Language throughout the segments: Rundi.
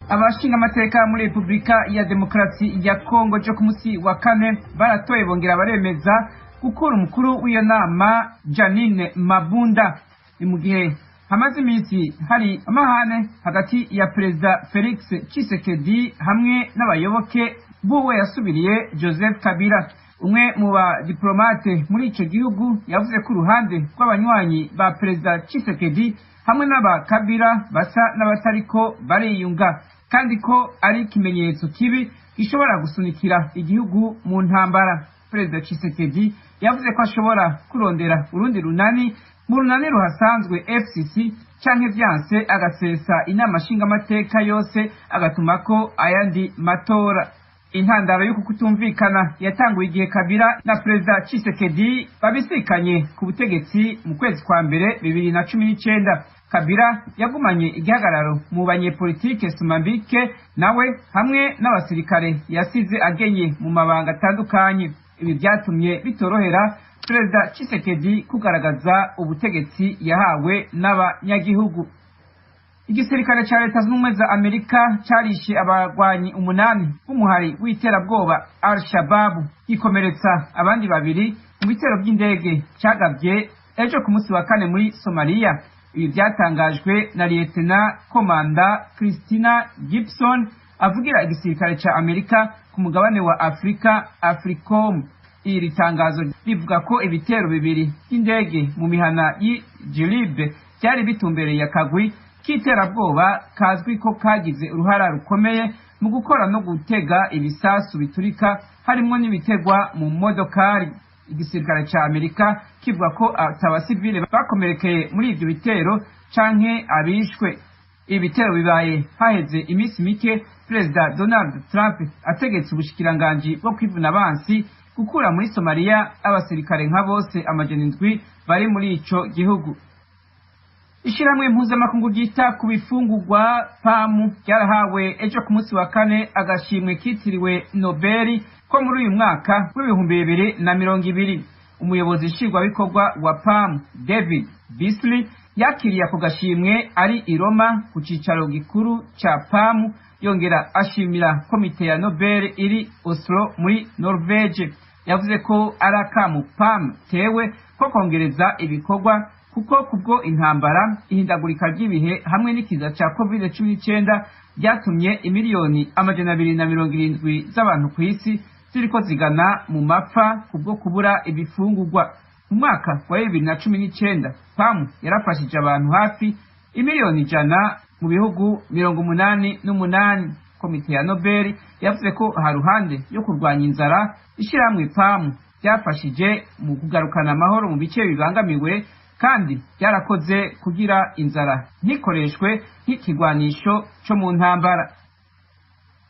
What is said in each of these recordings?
abashinga amateka muri Repubulika ya Demokarasi ya Kongo cyo ku munsi wa kane baratoye bongera baremeza gukura umukuru w'iyo nama Janine Mabunda. Ni mu gihe hamaze iminsi hari amahane hagati ya Perezida Felix Tshisekedi hamwe n'abayoboke buwe yasubiriye Joseph Kabila. Umwe mu ba diplomate muri ico gihugu yavuze ko uruhande rw'abanywanyi ba Perezida Tshisekedi hamwe n'aba Kabila basa n'abatariko bariyunga, kandi ko ari ikimenyetso kibi gishobora gusunikira igihugu mu ntambara. Perezida Tshisekedi yavuze ko ashobora kurondera urundi runani mu runani ruhasanzwe FCC canke vyanse agasesa inama nshingamateka yose agatumako ayandi matora. Intandaro y'uku kutumvikana yatanguye igihe Kabila na Perezida Tshisekedi babisikanye ku butegetsi mu kwezi kwa mbere 2019. Kabila yagumanye igihagararo mu banyepolitike Sumambike nawe hamwe n'abasirikare yasize agenye mu mabanga atandukanye. Ibi byatumye bitorohera Perezida Tshisekedi kugaragaza ubutegetsi yahawe n'abanyagihugu. Igisirikare ca Leta Zunze Ubumwe za Amerika carishe abagwanyi 8 b'umuhari w'iterabwoba Al-Shabaab gikomeretsa abandi babiri mu bitero by'indege cagavye ejo ku munsi wa kane muri Somalia. Ibi byatangajwe na Lieutenant Commander Christina Gibson avugira igisirikare ca Amerika ku mugabane wa Afrika AFRICOM. Iri tangazo rivuga ko ibitero bibiri by'indege mu mihana y'Jilib byari bitumbereye akagwi k'iterabwoba kazwi ko kagize uruhara rukomeye mu gukora no gutega ibisasu biturika harimwo n'ibitegwa mu modokari. Igisirikare ca Amerika kivuga ko abasivile bakomerekeye muri ivyo bitero canke abishwe. Ibitero bibaye haheze imisi mike Perezida Donald Trump ategetse ubushikiranganji bwo kwivuna abansi gukura muri Somalia abasirikare nka bose 700 bari muri ico gihugu. Ishiramwe mpuzamakungu ryita ku bifungurwa PAM ryarahawe ejo ku munsi wa kane agashimwe kitiriwe Nobel ko muri uyu mwaka w'2020. Umuyobozi nshingwabikorwa wa PAM David Beasley yakiriye ako gashimwe ari i Roma ku cicaro gikuru ca PAM, yongera ashimira komite ya Nobel iri Oslo muri Norvege. Yavuze ko arakamu PAM tewe ko kongereza ibikorwa kuko kubwo intambara, ihindagurika ry'ibihe hamwe n'ikiza ca COVID-19 byatumye imiliyoni 270 z'abantu ku isi ziriko zigana mu mapfa kubwo kubura ibifungurwa. Mu mwaka wa 2019 PAM yarafashije abantu hafi imiliyoni 100 mu bihugu 88. Komite ya Nobel yavuze ko haruhande yo kurwanya inzara, ishiramwe PAM byafashije mu kugarukana amahoro mu bice bibangamiwe kandi byarakoze kugira inzara ntikoreshwe nk'ikigwanisho cyo mu ntambara.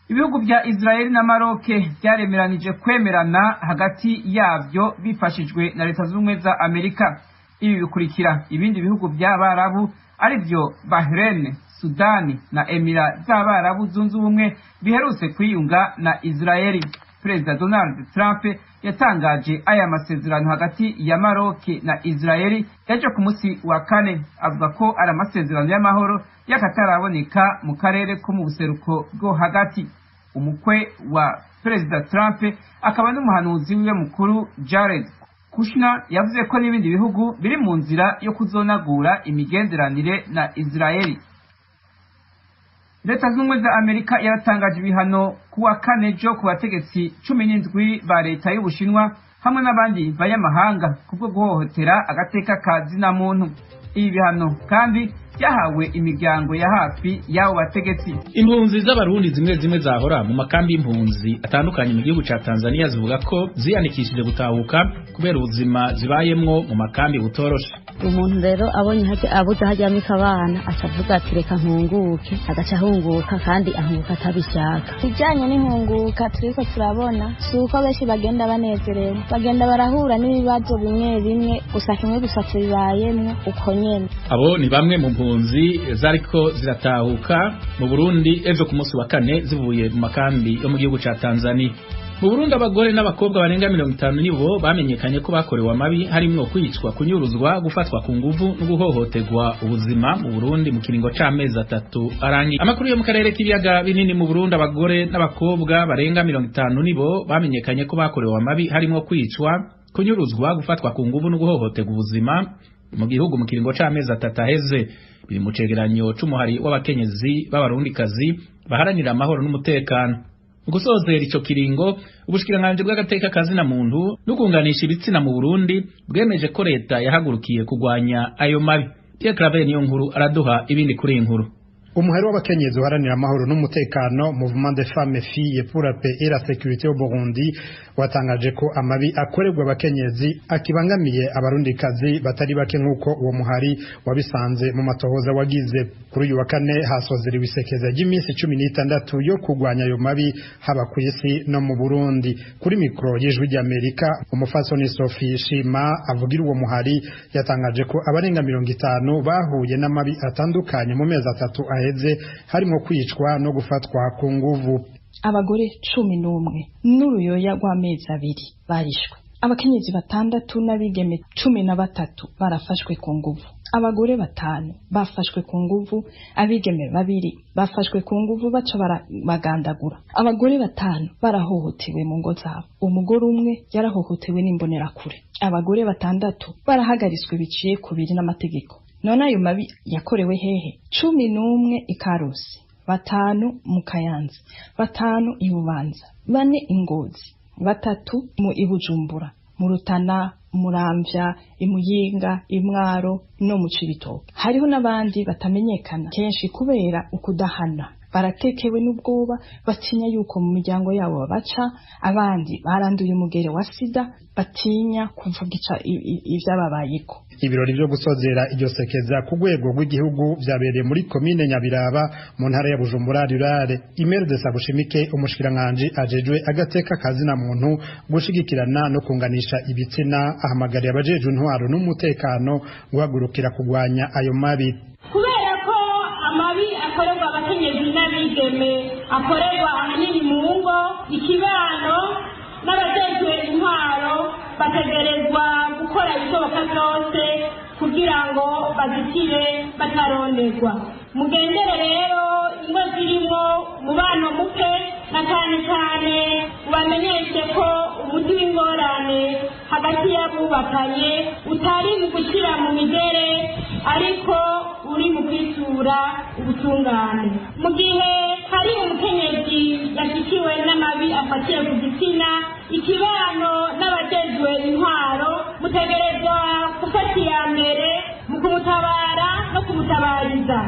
Ibihugu bya Israel na Maroc byaremeranije kwemerana hagati yabyo bifashijwe na Leta Zunze Ubumwe za Amerika. Ibi bikurikira ibindi bihugu by'Abarabu arivyo Bahrain, Sudani na Emira z'Abarabu Zunze Ubumwe biherutse kwiyunga na Israel. Perezida Donald Trump yatangaje aya masezerano hagati ya Maroc na Israel ejo ku munsi wa kane, avuga ko ari amasezerano y'amahoro y'akataraboneka mu karere ko mu buseruko bwo hagati. Umukwe wa Perezida Trump akaba n'umuhanuzi wiwe mukuru Jared Kushner yavuze ko n'ibindi bihugu biri mu nzira yo kuzonagura imigenderanire na Israel. Leta Zunze Ubumwe za Amerika yaratangaje ibihano kuwa kane jo ku bategetsi 17 ba leta y'Ubushinwa hamwe n'abandi bayamahanga kubwo guhohotera agateka ka zina muntu. Ibi bihano kandi byahawe imiryango ya hafi y'abo bategetsi. Impunzi z'abarundi zimwe zahora mu makambi y'impunzi atandukanye mu gihugu ca Tanzania zivuga ko ziyanikishije gutahuka kubera ubuzima zibayemwo mu makambi butoroshe. Umuntu rero abonye abuze hajyamika abana acavuga ati reka nkunguke, agaca ahunguka kandi ahunguka atabishaka. Bijanye n'inkunguka turiko turabona suko benshi bagenda banezerewe, bagenda barahura n'ibibazo bimwe gusa kimwe gusa tubibayemwo uko nyene. Abo ni bamwe mu mpunzi zariko ziratahuka mu Burundi ejo ku munsi wa kane zivuye mu makambi yo mu gihugu ca Tanzania. Mu Burundi abagore n'abakobwa barenga 50 nibo bamenyekanye ko bakorewe amabi harimwo kwicwa, kunyuruzwa, gufatwa ku nguvu no guhohoterwa ubuzima mu Burundi mu kiringo c'amezi 3 arangi. Amakuru yo mu karere k'ibiyaga binini mu Burundi abagore n'abakobwa barenga 50 nibo bamenyekanye ko bakorewe amabi harimwo kwicwa, kunyuruzwa, gufatwa ku nguvu no guhohoterwa ubuzima mu gihugu mu kiringo c'amezi 3 aheze. Biri mu cegeranyo c'umuhari w'abakenyezi b'abarundikazi baharanira amahoro n'umutekano. Gusozera ico kiringo ubushikiranganje bw'agateka kazi na muntu n'ukunganisha ibitsina mu Burundi bwemeje ko leta yahagurukiye kugwanya ayo mabi. Pierre Claver niyo nkuru araduha ibindi kuri inkuru. Umuhari w'abakenyezi uharanira amahoro n'umutekano Mouvement des femmes et filles pour la paix et la sécurité au Burundi watangaje ko amabi akorerwa abakenyezi akibangamiye abarundikazi batari bake nk'uko uwo muhari wabisanze mu matohoza wagize. Kuri uyu wa kane hasozera ibisekeza ry'iminsi 16 yo kugwanya ayo mabi haba ku isi no mu Burundi. Kuri mikro y'Ijwi ry'Amerika umufasoni Sophie Shima avugira uwo muhari yatangaje ko abarenga 50 bahuye n'amabi atandukanye mu mezi 3 aheze harimo kwicwa no gufatwa ku nguvu. Abagore 11 n'uruyoya rw'amezi 2 barishwe. Abakenyezi 6 n'abigeme 13 barafashwe ku nguvu. Abagore 5 bafashwe ku nguvu, abigeme 2 bafashwe ku nguvu baca bagandagura. Abagore 5 barahohotewe mu ngo zabo. Umugore umwe yarahohotewe n'imbonerakure. Abagore 6 barahagariswe biciye ku biri n'amategeko. None ayo mabi yakorewe hehe? 11 ikarusi, 5 mu Kayanza, 5 i Bubanza, 4 Ingozi, 3 mu Ibujumbura, mu Rutana, Muramvya, Imuyinga, Imwaro no mu Cibitoke. Hariho n'abandi batamenyekana kenshi kubera ukudahana. Baratekewe n'ubwoba batinya yuko mu miryango yabo babaca, abandi baranduye umugere wa sida batinya kuvuga ivyababayeko. Ibirori byo gusozera iryo sekeza ku rwego rw'igihugu byabereye muri komine Nyabiraba mu ntara ya Bujumbura rurare. Imere de Sabushimike umushikiranganje ajejwe agateka kazi na muntu gushigikirana no kunganisha ibitsina ahamagariye abajeje intwaro n'umutekano guhagurukira kugwanya ayo mabi. Kubera ko amabi akorerwa abakenyezi n'abigeme akorerwa ahanini mu ngo, ikibano n'abajejwe intwaro bategerezwa gukora ibishoboka byose kugira ngo bazitire bataronderwa. Mugendere rero ingo zirimo umubano muke na cyane cyane ubamenyeshe ko umuti w'ingorane hagati y'abubakanye utari mu gushyira mu migere ariko uri mu kwitura ubutungane. Mu gihe hari umukenyezi yashyikiwe n'amabi afatiye ku gitsina, ikibano n'abajejwe intwaro mutegerezwa gufata iya mbere mu kumutabara no kumutabariza.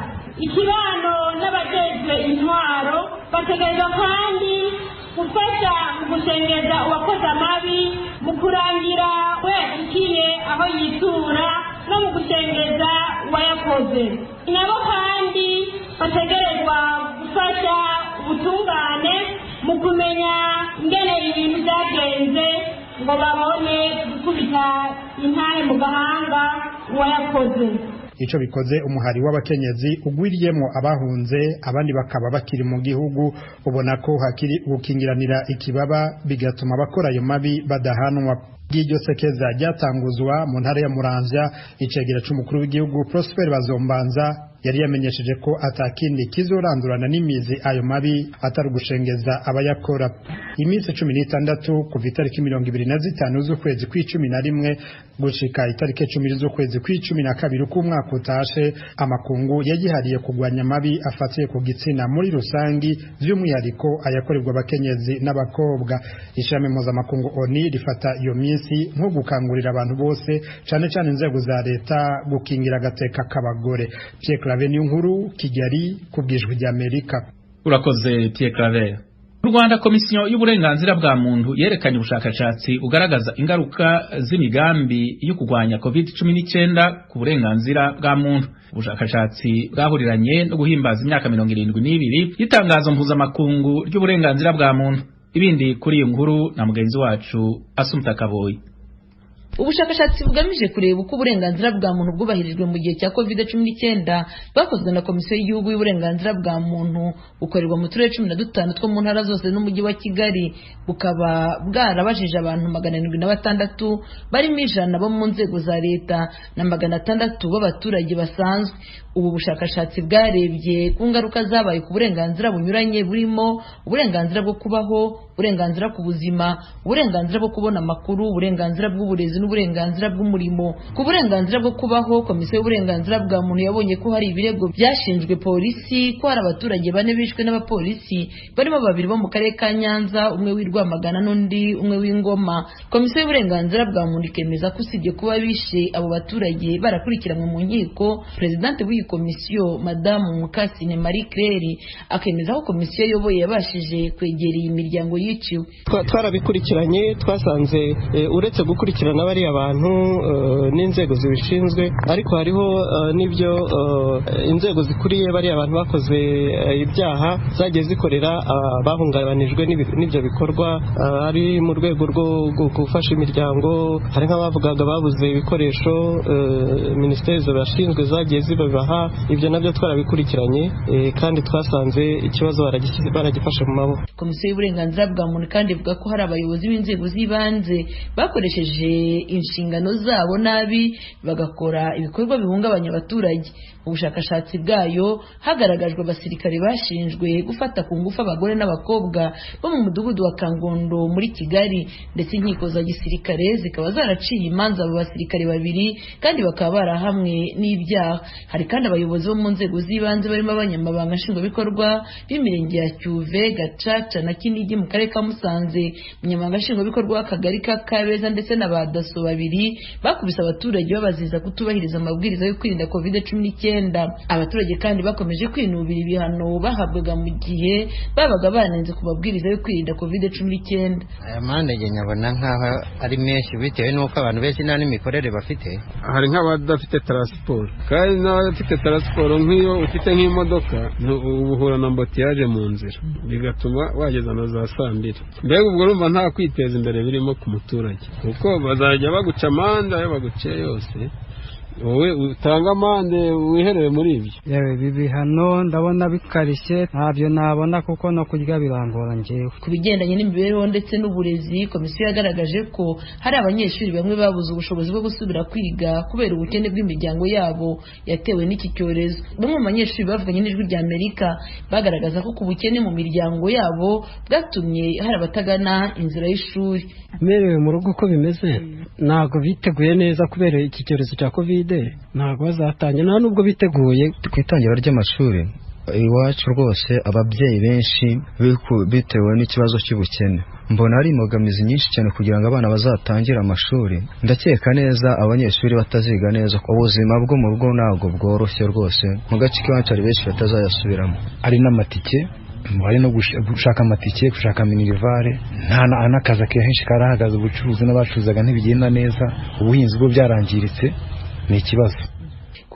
Ikibano n'abajejwe intwaro bategerezwa kandi gufasha mu gushengeza uwakoze amabi, mu kurangira we ikiye aho yitura no mu gushengeza uwayakoze. Nabo kandi bategerezwa gufasha ubutungane mu kumenya ingene ibintu byagenze ngo babone gukubita intare mu gahanga uwayakoze. Ico bikoze umuhari w'abakenyezi ugwiriyemo abahunze abandi bakaba bakiri mu gihugu ubona ko hakiri gukingiranira ikibaba bigatuma abakora ayo mabi badahanwa. Iryo sekeza ryatanguzwa mu ntara ya Muramvya icegera c'umukuru w'igihugu Prosper Bazombanza yari yamenyesheje ko atakindi kizorandurana n'imizi ayo mabi atari gushengeza abayakora. Iminsi 16 kuva itariki 25 z'ukwezi kw'icumi gushika itariki 10 z'ukwezi kw'icumi k'umwaka utashe amakungu yagihariye kugwanya mabi afatiye ku gitsina muri rusangi by'umwihariko ayakorerwa abakenyezi n'abakobwa. Ishami mpuzamakungu ONU rifata iyo minsi nko gukangurira abantu bose cane cane inzego za leta gukingira agateka k'abagore. Pierre Claver niyo nkuru Kigali kubwijwe rya Amerika. Urakoze Pierre Claver. Mu Rwanda komisiyo y'uburenganzira bwa muntu yerekanye ubushakashatsi bugaragaza ingaruka z'imigambi yo kugwanya COVID-19 ku burenganzira bwa muntu. Ubushakashatsi bwahuriranye no guhimbaza imyaka 72 y'itangazo mpuzamakungu ry'uburenganzira bwa muntu. Ibindi kuri iyo nkuru na mugenzi wacu Asumta Kaboyi. ubushakashatsi bugamije kureba uko uburenganzira bwa muntu bwubahirijwe mu gihe cya COVID-19 bwakozwe na Komisiyo y'Igihugu y'Uburenganzira bwa Muntu bukorerwa mu turere 15 two mu ntara zose n'umujyi wa Kigali, bukaba bwarabajije abantu 706 barimo 100 bo mu nzego za leta na 600 b'abaturage basanzwe. Ubu bushakashatsi bwarebye ku ngaruka zabaye ku burenganzira bunyuranye burimo uburenganzira bwo kubaho, uburenganzira ku buzima, uburenganzira bwo kubona amakuru, uburenganzira bw'uburezi n'uburenganzira bw'umurimo. Ku burenganzira bwo kubaho, Komisiyo y'Uburenganzira bwa Muntu yabonye ko hari ibirego byashinjwe polisi ko hari abaturage 4 bishwe n'abapolisi barimo 2 bo mu karere ka Nyanza, umwe w'i Rwamagana n'undi umwe w'Ingoma. Komisiyo y'Uburenganzira bwa Muntu ikemeza ko usibye kuba bishe abo baturage barakurikiranwe mu nkiko, Presidente w'iyi komisiyo Madamu Mukasine Marie Claire akemeza ko komisiyo yoboye yabashije kwegera iyi miryango yiciwe. Twarabikurikiranye, twasanze uretse gukurikirana bari abantu n'inzego zibishinzwe, ariko hariho n'ibyo inzego zikuriye bari abantu bakoze ibyaha zagiye zikorera bahungabanijwe n'ibyo bikorwa, ari mu rwego rwo gufasha imiryango. Hari nk'abavugaga babuze ibikoresho minisiteri zibashinzwe zagiye zibabaha. Ibyo nabyo twarabikurikiranye kandi twasanze ikibazo baragifashe mu maboko. Komisiyo y'Uburenganzira bwa Muntu kandi ivuga ko hari abayobozi b'inzego z'ibanze bakoresheje inshingano zabo nabi bagakora ibikorwa bihungabanya abaturage. Ubushakashatsi bwayo hagaragajwe abasirikare bashinjwe gufata ku ngufu abagore n'abakobwa bo mu mudugudu wa Kangondo muri Kigali, ndetse inkiko za gisirikare zikaba zaraciye imanza abo basirikare 2 kandi bakaba barahamwe n'ibyaha. Hari kandi abayobozi bo mu nzego z'ibanze barimo abanyamabanga nshingwabikorwa b'imirenge ya Cyuve, Gacaca na Kinigi mu karere ka Musanze, umunyamabanga nshingwabikorwa w'akagari ka Kabeza ndetse n'abadaso 2 bakubise abaturage babaziza kutubahiriza amabwiriza yo kwirinda COVID-19. Abaturage kandi bakomeje kwinubira ibihano bahabwaga mu gihe babaga banenze ku mabwiriza yo kwirinda COVID-19. Aya mande nyabona nkaho ari menshi bitewe n'uko abantu benshi nta n'imikorere bafite. Hari nk'abadafite transport, kandi n'abafite transport nk'iyo ufite nk'imodoka ubuhura na mbotiyage mu nzira bigatuma wageza na za 2:00. Mbega ubwo urumva nta kwiteza imbere birimo ku muturage, kuko bazajya baguca amande ayo baguciye yose, wowe utanga amande wiherere muri ibyo. Yewe bibihano ndabona bikarishye, ntabyo nabona kuko no kurya birangora ngewe. Ku bigendanye n'imibereho ndetse n'uburezi, komisiyo yagaragaje ko hari abanyeshuri bamwe babuze ubushobozi bwo gusubira kwiga kubera ubukene bw'imiryango yabo yatewe n'iki cyorezo. Bamwe mu banyeshuri bavuganye n'Ijwi rya Amerika bagaragaza ko ku bukene mu miryango yabo bwatumye hari abatagana inzira y'ishuri. Merewe mu rugo uko bimeze ntabwo biteguye neza kubera iki cyorezo cya COVID. Ntabwo bazatangira nta nubwo biteguye ku itangira ry'amashuri. Iwacu rwose ababyeyi benshi bitewe n'ikibazo cy'ubukene mbona ari imbogamizi nyinshi cyane kugira ngo abana bazatangire amashuri. Ndakeka neza abanyeshuri bataziga neza, ubuzima bwo mu rugo ntabwo bworoshye rwose. Mu gace k'iwacu hari benshi batazayasubiramo. Ari n'amatike, bari no gushaka amatike, gushaka minirivare, nta n'akazi akenshi karahagaze, ubucuruzi n'abacuruzaga ntibigenda neza, ubuhinzi bwo byarangiritse, ni ikibazo.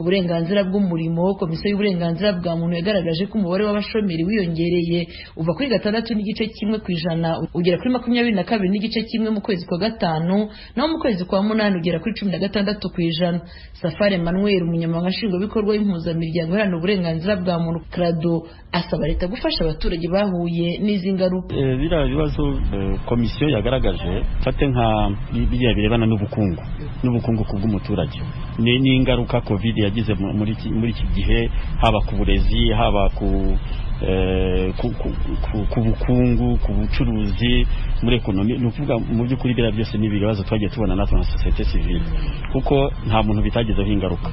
Ku burenganzira bw'umurimo, Komisiyo y'Uburenganzira bwa Muntu yagaragaje ko umubare w'abashomeri wiyongereye uva kuri 6.1% ugera kuri 22.1% mu kwezi kwa gatanu, naho mu kwezi kwa munani ugera kuri 16%. Safari Emmanuel, umunyamabanga nshingwabikorwa w'impuzamiryango iharanira uburenganzira bwa muntu CRADO, asaba leta gufasha abaturage bahuye n'izi ngaruka. Biriya bibazo komisiyo yagaragaje fate nka biriya birebana n'ubukungu bw'umuturage n'ingaruka COVID yagize muri iki gihe, haba ku burezi, haba ku bukungu, ku bucuruzi, muri ekonomi. Ni ukuvuga mu by'ukuri biriya byose ni ibibazo twagiye tubona natwe nka societe civile, kuko nta muntu bitagezeho ingaruka,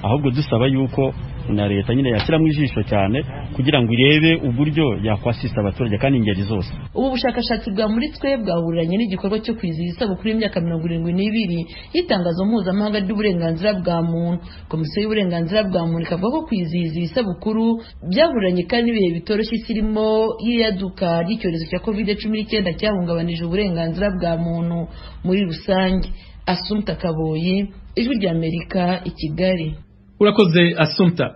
ahubwo dusaba yuko na leta nyine yashyiramo ijisho cyane kugira ngo irebe uburyo yakwasisa abaturage kandi ingeri zose. Ubu bushakashatsi bwa muri twe bwahuriranye n'igikorwa cyo kwizihiza isabukuru y'imyaka 72 y'itangazo mpuzamahanga ry'uburenganzira bwa muntu. Komisiyo y'Uburenganzira bwa Muntu ikavuga ko kwizihiza isabukuru byahuriranye kandi ibihe bitoroshye isirimo y'iyaduka ry'icyorezo cya COVID-19 cyahungabanije uburenganzira bwa muntu muri rusange. Assumpta Kaboyi, Ijwi rya Amerika, i Kigali. Urakoze Assumpta.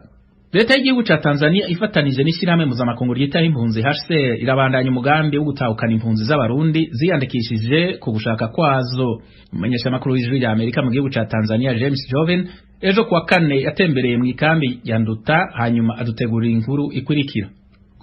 Leta y'igihugu ca Tanzania ifatanije n'ishirahamwe mpuzamakungu ryitaho impunzi HCR irabandanya umugambi wo gutahukana impunzi z'abarundi ziyandikishije ku gushaka kwazo. Umumenyesha makuru w'ijwi rya Amerika mu gihugu ca Tanzania James Joven ejo kuwa kane yatembereye mu ikambi ya Nduta hanyuma adutegurira inkuru ikurikira.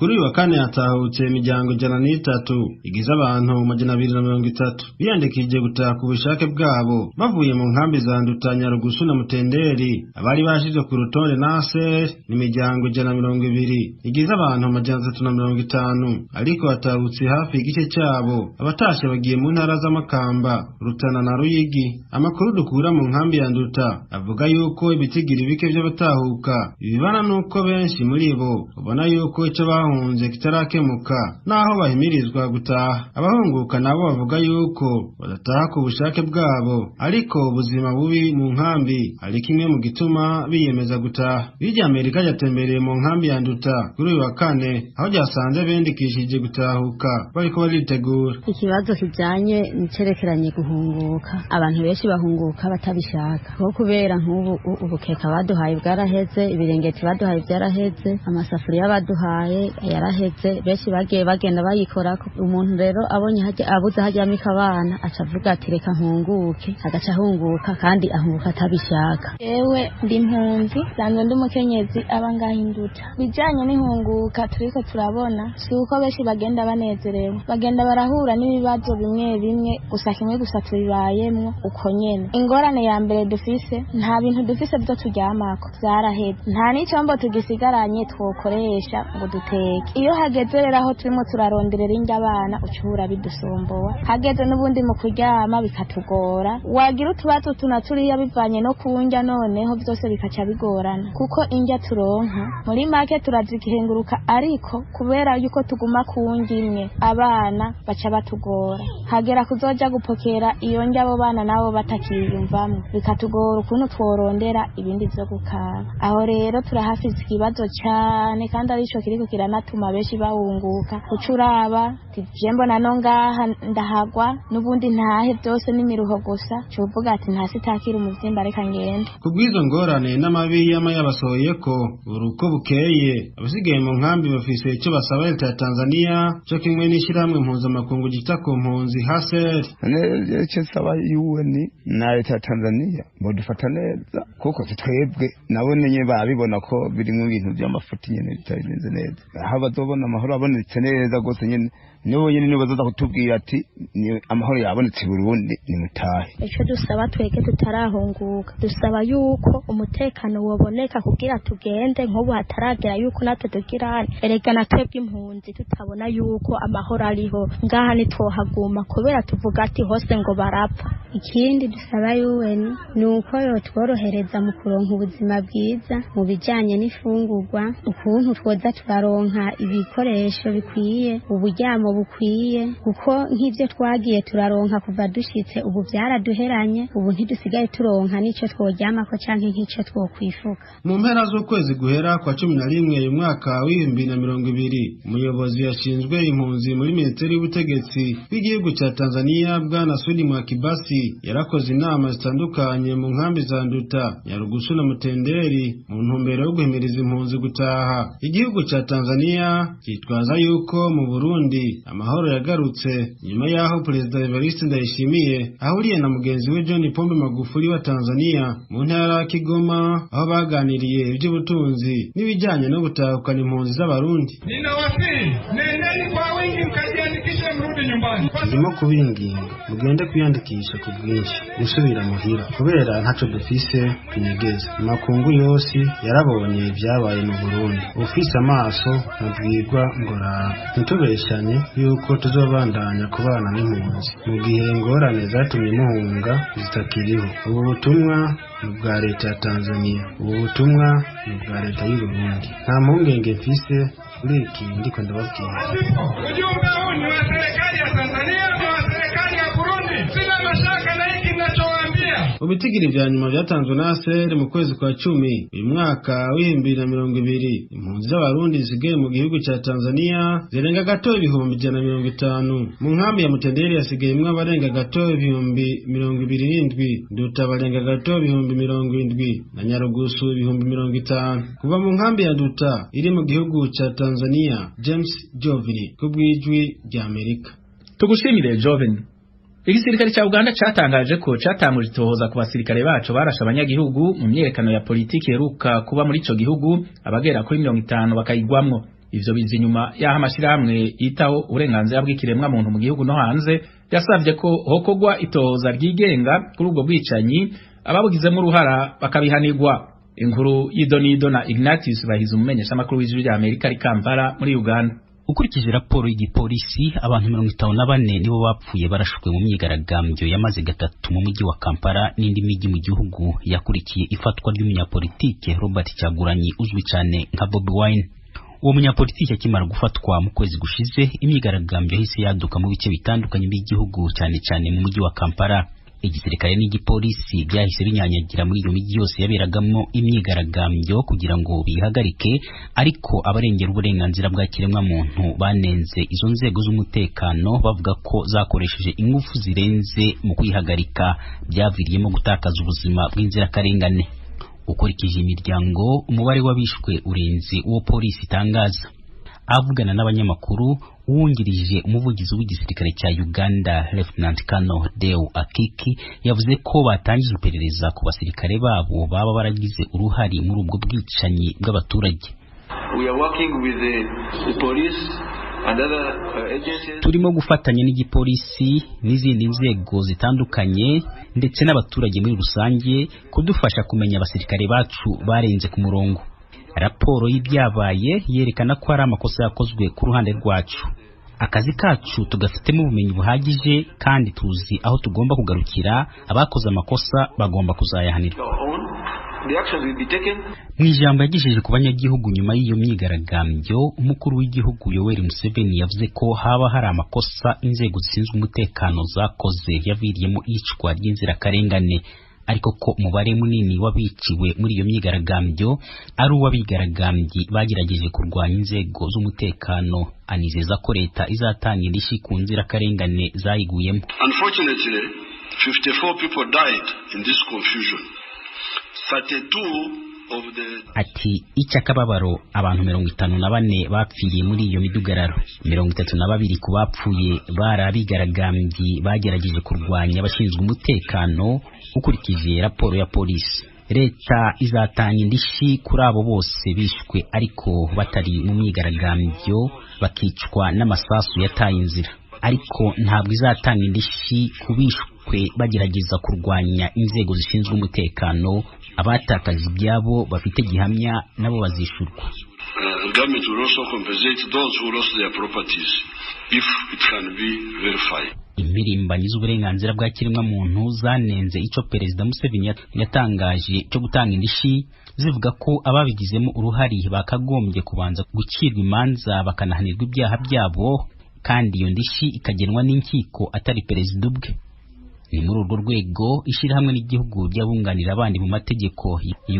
Kuri wa kane hatahutse imiryango 103 igize abantu 230 biyandikije gutaha ku bushake bwabo bavuye mu nkambi za Nduta, Nyarugusu na Mutenderi. Abari bashije ku rutonde nase n'imiryango 120 igize abantu 350, ariko hatahutse hafi igice cyabo abatashe bagiye mu ntara z'Amakamba, Rutana na Ruyigi. Amakuru dukura mu nkambi ya Nduta avuga yuko ibitigiri bike by'abatahuka bibana nuko benshi muri bo ubona yuko icyo bahunze kitarakemuka naho bahimirizwa gutaha. Abahunguka nabo bavuga yuko badataha ku bushake bwabo, ariko ubuzima bubi mu nkambi ari kimwe mu gituma biyemeza gutaha. Irya Amerika yatembereye mu nkambi ya Nduta kuri wa kane aho ryasanze bendikishije gutahuka bariko baritegura. Ikibazo kijanye nicerekeranye guhunguka, abantu benshi bahunguka batabishaka ko kubera nk'ubu ubukeka baduhaye bwaraheze, ibirengeti baduhaye byaraheze, amasafuriya baduhaye yaraheze, benshi bagiye bagenda bayikorako. Umuntu rero abonye abuze hajyamika abana acavuga ati reka nkunguke, agaca ahunguka kandi ahunguka atabishaka. Yewe ndi impunzi sanzwe ndi umukenyezi abangaha Induta. Bijanye n'ihunguka turiko turabona si uko benshi bagenda banezerewe, bagenda barahura n'ibibazo bimwe bimwe, gusa kimwe gusa tubibayemwo uko nyene. Ingorane ya mbere dufise, nta bintu dufise byo turyamako byaraheze, nta n'icombo tugisigaranye twokoresha ngo duteke. Iyo hageze rero aho turimo turaronderera indya abana ucubura bidusombowa, hageze n'ubundi mu kuryama bikatugora, wagira utubazo tunaturiya bivanye no kunjya, noneho byose bikaca bigorana kuko indya turonka muri make turazikenguruka, ariko kubera yuko tuguma kunjya imwe abana baca batugora, hagera kuzoja gupokera iyo ndya abo bana nabo batakiyumvamo bikatugora ukuntu tworondera ibindi byo gukaba. Aho rero turahafise ikibazo cyane kandi arico kiriko kiranatuma benshi bahunguka. Ucuraba je mbona no ngaha ndahagwa n'ubundi ntahe byose n'imiruho gusa, cuvuga ati ntasi takira umuvyimba reka ngende. Kubwizo ngorane n'amabi yama yabasohoye ko uruko bukeye abasigaye mu nkambi bafise icyo basaba leta ya Tanzania cyo kimwe n'ishyirahamwe mpuzamakungu gita ku mpunzi HCR. Icyo saba UN na leta ya Tanzania bodufata neza kuko twebwe nabone nye babibona ko biri mu bintu by'amafuti nyene bitari neza, aho bazobona amahoro abonetse neza gose nyene nibo nyene bazaza kutubwira ati ni amahoro yabonetse Burundi ni mutahe. Icyo dusaba twege tutarahunguka, dusaba yuko umutekano woboneka kugira tugende, nk'ubu hataragera yuko natwe tugirane erega na twebwe impunzi tutabona yuko amahoro ariho ngaha nitwohaguma kubera tuvuga ati hose ngo barapfa. Ikindi dusaba UN ni uko yotworohereza mu kuronka ubuzima bwiza mu bijanye n'ifungurwa, ukuntu twoza turaronka ibikoresho bikwiye, uburyamo bukwiye, kuko nk'ivyo twagiye turaronka kuva dushitse ubu byaraduheranye, ubu ntidusigaye turonka nico tworyamako canke nk'ico twokwifuka. Mu mpera z'ukwezi guhera kwa 11 uyu mwaka w'2020 umuyobozi yashinzwe impunzi muri Minisiteri y'Ubutegetsi bw'igihugu cya Tanzania Bwana Sudi Mwakibasi yarakoze inama zitandukanye mu nkambi za Nduta, Nyarugusu na Mutenderi mu ntumbero yo guhimiriza impunzi gutaha. Igihugu cya Tanzania kitwaza yuko mu Burundi amahoro yagarutse nyuma yaho Perezida Evariste Ndayishimiye ahuriye na mugenzi we John Pombe Magufuli wa Tanzania mu ntara ya Kigoma, aho baganiriye iby'ubutunzi n'ibijyanye no gutahukana impunzi z'abarundi. Ninawasihi, nendeni kwa wingi mkajiandikishe mrudi nyumbani. Ndimo kubinginga mugende kwiyandikisha ku bwinshi gusubira muhira kubera ntaco dufise kunyegeza. Makungu yose yarabonye ibyabaye mu Burundi, ufise amaso nabwirwa ngora ntitubeshanye yuko tuzobandanya kubana n'impunzi mu gihe ingorane zatumye muhunga zitakiriho. Ubu butumwa bwa leta ya Tanzania, ubu butumwa bwa leta y'u Burundi. Nta mpungenge mfise kuri iki ndiko ndababwira. Ujumbe huu ni wa serikali ya Tanzania na wa serikali ya Burundi. Sina mashaka na hiki ninachowaambia. mu bitigiri vya nyuma vyatanzwe na ASR mu kwezi kwa 10 uyu mwaka w'2020 impunzi z'abarundi zisigaye mu gihugu ca Tanzania zirenga gato ibihumbi 150 mu nkambi ya Mutenderi hasigayemwo abarenga gato ibihumbi 27 Nduta barenga gato ibihumbi 70 na Nyarugusu ibihumbi 50 kuva mu nkambi ya Nduta iri mu gihugu ca Tanzania. James Jovini kubwijwi rya Amerika. Tugushimire Jovini. Igisirikare cha Uganda catangaje ko catanguje itohoza ku basirikare bacu barasha abanyagihugu mu myerekano ya politiki heruka kuba muri ico gihugu abagera kuri 50 bakayigwamwo. Ivyo bizi nyuma y'aho amashirahamwe yitaho uburenganzira bw'ikiremwa muntu mu gihugu no hanze yasavye ko hokogwa itohoza ryigenga kuri ubwo bwicanyi ababugizemo uruhara bakabihanirwa. Inkuru y'idonido na Ignatius Bahizi umumenyesha makuru w'ijwi rya Amerika ari Kampala muri Uganda. Ukurikije raporo y'igipolisi abantu 54 nibo bapfuye barashwe mu myigaragambyo yamaze gatatu mu mujyi wa Kampala n'indi mijyi mu gihugu yakurikiye ifatwa ry'umunyapolitike Robert Kyagulanyi uzwi cyane nka Bobi Wine. Uwo munyapolitike akimara gufatwa mu kwezi gushize imyigaragambyo yahise yaduka mu bice bitandukanye by'igihugu cyane cyane mu mujyi wa Kampala. Igisirikare n'igipolisi byahise binyanyagira muri iyo mijyi yose yaberagamo imyigaragambyo kugira ngo bihagarike, ariko abarengera uburenganzira bwa kiremwa muntu banenze izo nzego z'umutekano bavuga ko zakoresheje ingufu zirenze mu kwihagarika, byaviriyemo gutakaza ubuzima bw'inzirakarengane. Ukurikije imiryango umubare w'abishwe urenze uwo polisi itangaza. Avugana n'abanyamakuru uwungirije umuvugizi w'igisirikare cya Uganda Lieutenant Colonel Deo Akiki yavuze ko batangije iperereza ku basirikare babo baba baragize uruhari muri ubwo bwicanyi bw'abaturage. We are working with the police and other agencies. Turimo gufatanya n'igipolisi n'izindi nzego zitandukanye ndetse n'abaturage muri rusange kudufasha kumenya abasirikare bacu barenze ku murongo. Raporo y'ibyabaye yerekana ko ari amakosa yakozwe ku ruhande rwacu. Akazi kacu tugafitemo ubumenyi buhagije kandi tuzi aho tugomba kugarukira, abakoze amakosa bagomba kuzayahanirwa. Mu ijambo yagejeje ku banyagihugu nyuma y'iyo myigaragambyo, umukuru w'igihugu Yoweri Museveni yavuze ko haba hari amakosa inzego zishinzwe umutekano zakoze yaviriyemo iyicwa ry'inzirakarengane, ariko ko umubare munini wabiciwe muri iyo myigaragambyo ari uw'abigaragambyi bagerageje kurwanya inzego z'umutekano. Anizeza ko leta izatanga indishyi ku nzirakarengane zayiguyemo. Unfortunately, 54 people died in this confusion. 32 Ati icyakababaro abantu 54 bapfiye muri iyo midugararo, 32 ku bapfuye bari abigaragambyi bagerageje kurwanya abashinzwe umutekano. Ukurikije raporo ya polisi, leta izatanga indishyi kuri abo bose bishwe ariko batari mu myigaragambyo bakicwa n'amasasu yataye inzira, ariko ntabwo izatanga indishyi ku bishwe bagerageza kurwanya inzego zishinzwe umutekano. Abatakaje ibyabo bafite gihamya nabo bazishurwa. Government will also compensate those who lost their properties if it can be verified. Impirimbanyi z'uburenganzira bwa kiremwa muntu zanenze ico Perezida Museveni yatangaje cyo gutanga indishyi, zivuga ko ababigizemo uruhari bakagombye kubanza gucirwa imanza bakanahanirwa ibyaha byabo, kandi iyo ndishyi ikagenwa n'inkiko atari perezida ubwe. Ni muri urwo rwego ishirahamwe n'igihugu ry'abunganira abandi mu mategeko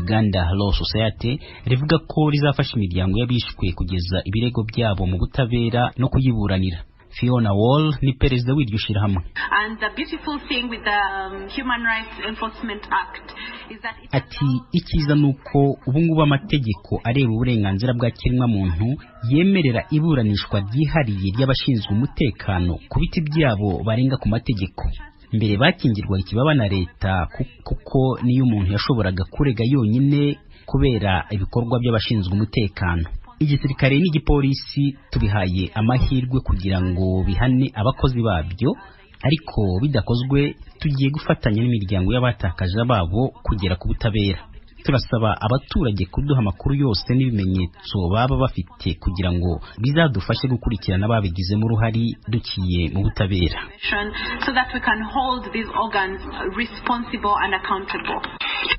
Uganda Law Society rivuga ko rizafasha imiryango y'abishwe kugeza ibirego byabo mu butabera no kuyiburanira. Fiona Wall ni perezida w'iryo shirahamwe. And the beautiful thing with the Human Rights Enforcement Act is that ati ikiza nuko ubungubu amategeko areba uburenganzira bwa kiremwa muntu yemerera iburanishwa ryihariye ry'abashinzwe umutekano ku biti byabo barenga ku mategeko. Mbere bakingirwa ikibaba na leta kuko niyo umuntu yashoboraga kurega yonyine kubera ibikorwa by'abashinzwe umutekano. Igisirikare n'igipolisi tubihaye amahirwe kugira ngo bihane abakozi babyo, ariko bidakozwe tugiye gufatanya n'imiryango y'abatakaje ababo kugera ku butabera. Turasaba abaturage kuduha amakuru yose n'ibimenyetso baba bafite kugira ngo bizadufashe gukurikirana ababigizemo uruhari dukiye mu butabera. so that we can hold these organs responsible and accountable.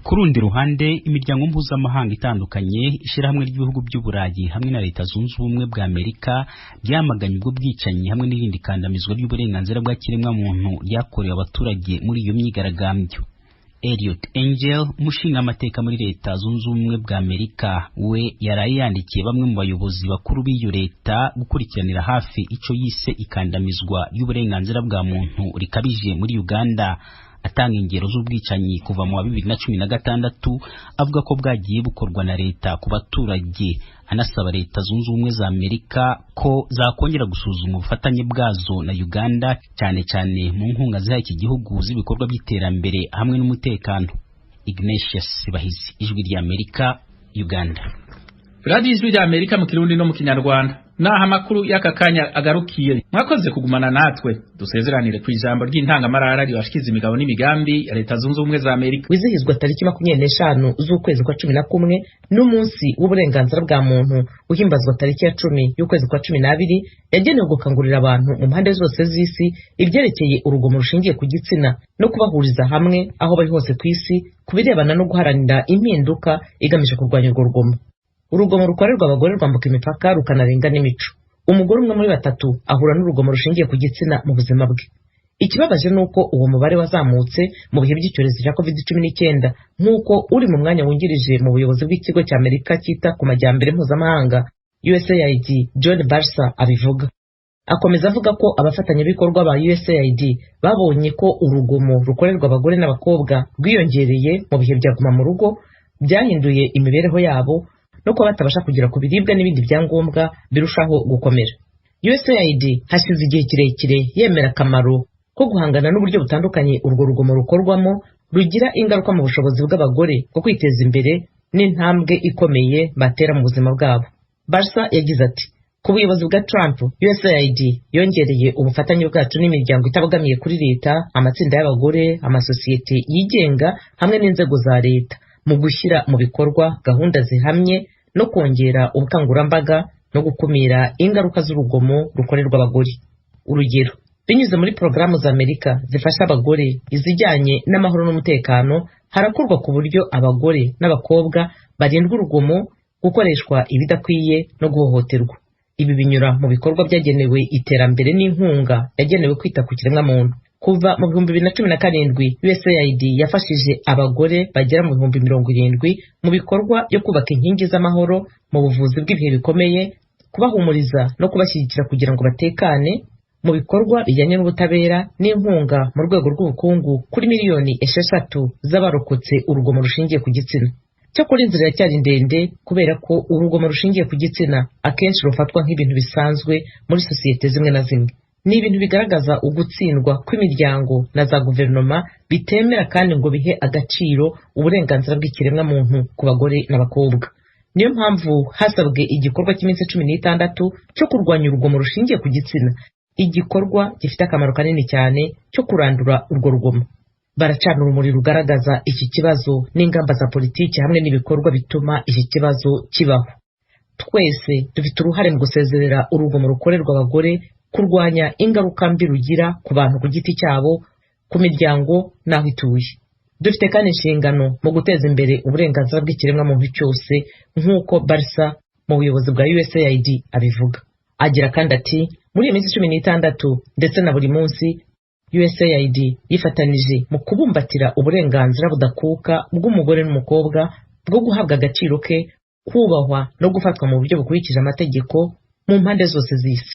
Ku rundi ruhande, imiryango mpuzamahanga itandukanye, ishirahamwe ry'ibihugu by'Uburayi hamwe na Leta Zunze Ubumwe bwa Amerika byamaganye ubwo bwicanyi hamwe n'irindi kandamizwa ry'uburenganzira bwa kiremwa muntu ryakorewe abaturage muri iyo myigaragambyo. Elliot Angel, umushingamateka muri leta zunze ubumwe bwa Amerika, we yaraye yandikiye bamwe mu bayobozi bakuru b'iyo leta gukurikiranira hafi ico yise ikandamizwa y'uburenganzira bwa muntu rikabije muri Uganda, atanga ingero z'ubwicanyi kuva mu 2016 avuga ko bwagiye bukorwa na leta ku baturage, anasaba leta zunze ubumwe za Amerika ko zakongera gusuzuma ubufatanye bwazo na Uganda cyane cyane mu nkunga ziha iki gihugu z'ibikorwa by'iterambere hamwe n'umutekano. Ignatius Bahizi, Ijwi rya Amerika, Uganda. Radio Ijwi rya Amerika mu Kirundi no mu Kinyarwanda. Naha makuru y'aka kanya agarukiye. Mwakoze kugumana natwe. Dusezeranire ku ijambo ry'intangamarara ryashikiza imigabo n'imigambi ya leta zunze ubumwe za Amerika. Wizihizwa tariki 25 z'ukwezi kwa 11 n'umunsi w'uburenganzira bwa muntu uhimbazwa tariki ya 10 y'ukwezi kwa 12 yagenewe gukangurira abantu mu mpande zose z'isi ibyerekeye urugomo rushingiye ku gitsina no kubahuriza hamwe aho bari hose ku isi kubirebana no guharanira impinduka igamije kurwanya urwo rugomo. Urugomo rukorerwa abagore rwambuka imipaka rukanarenga n'imico. Umugore umwe muri 3 ahura n'urugomo rushingiye ku gitsina mu buzima bwe. Ikibabaje nuko uwo mubare wazamutse mu bihe by'icyorezo cya COVID-19 nk'uko uri mu mwanya wungirije mu buyobozi bw'ikigo cya Amerika cyita ku majyambere mpuzamahanga USAID John Barsa abivuga. Akomeza avuga ko abafatanyabikorwa ba USAID babonye ko urugomo rukorerwa abagore n'abakobwa rwiyongereye mu bihe bya guma mu rugo, byahinduye imibereho yabo no kuba batabasha kugera ku biribwa n'ibindi byangombwa birushaho gukomera. USAID hashize igihe kirekire yemera akamaro ko guhangana n'uburyo butandukanye urwo rugomo rukorwamo rugira ingaruka mu bushobozi bw'abagore bwo kwiteza imbere n'intambwe ikomeye batera mu buzima bwabo. Barsa yagize ati, ku buyobozi bwa Trump, USAID yongereye ubufatanye bwacu n'imiryango itabogamiye kuri leta, amatsinda y'abagore, amasosiyete yigenga hamwe n'inzego za leta mu gushyira mu bikorwa gahunda zihamye no kongera ubukangurambaga no gukumira ingaruka z'urugomo rukorerwa abagore. Urugero, binyuze muri porogaramu za Amerika zifasha abagore izijyanye n'amahoro n'umutekano, harakorwa ku buryo abagore n'abakobwa barindwa urugomo, gukoreshwa ibidakwiye no guhohoterwa. Ibi binyura mu bikorwa byagenewe iterambere n'inkunga yagenewe kwita ku kiremwa muntu. Kuva mu 2017 USAID yafashije abagore bagera mu 70,000 mu bikorwa byo kubaka inkingi z'amahoro mu buvuzi bw'ibihe bikomeye, kubahumuriza no kubashyigikira kugira ngo batekane, mu bikorwa bijyanye n'ubutabera n'inkunga mu rwego rw'ubukungu kuri miliyoni 6 z'abarokotse urugomo rushingiye ku gitsina. Cyakora inzira iracyari ndende kubera ko urugomo rushingiye ku gitsina akenshi rufatwa nk'ibintu bisanzwe muri sosiyete zimwe na zimwe. Ni ibintu bigaragaza ugutsindwa kw'imiryango na za guverinoma bitemera kandi ngo bihe agaciro uburenganzira bw'ikiremwa muntu ku bagore n'abakobwa. Niyo mpamvu hasabwe igikorwa cy'iminsi 16 cyo kurwanya urugomo rushingiye ku gitsina, igikorwa gifite akamaro kanini cyane cyo kurandura urwo rugomo. Baracana urumuri rugaragaza iki kibazo n'ingamba za politiki hamwe n'ibikorwa bituma iki kibazo kibaho. Twese dufite uruhare mu gusezerera urugomo rukorerwa abagore, kurwanya ingaruka mbi rugira ku bantu ku giti cyabo, ku miryango n'aho ituye. Dufite kandi inshingano mu guteza imbere uburenganzira bw'ikiremwa muntu cyose nk'uko Barsa mu buyobozi bwa USAID abivuga. Agira kandi ati, muri iyi minsi 16 ndetse na buri munsi USAID yifatanije mu kubumbatira uburenganzira budakuka bw'umugore n'umukobwa bwo guhabwa agaciro ke, kubahwa no gufatwa mu buryo bukurikije amategeko mu mpande zose z'isi.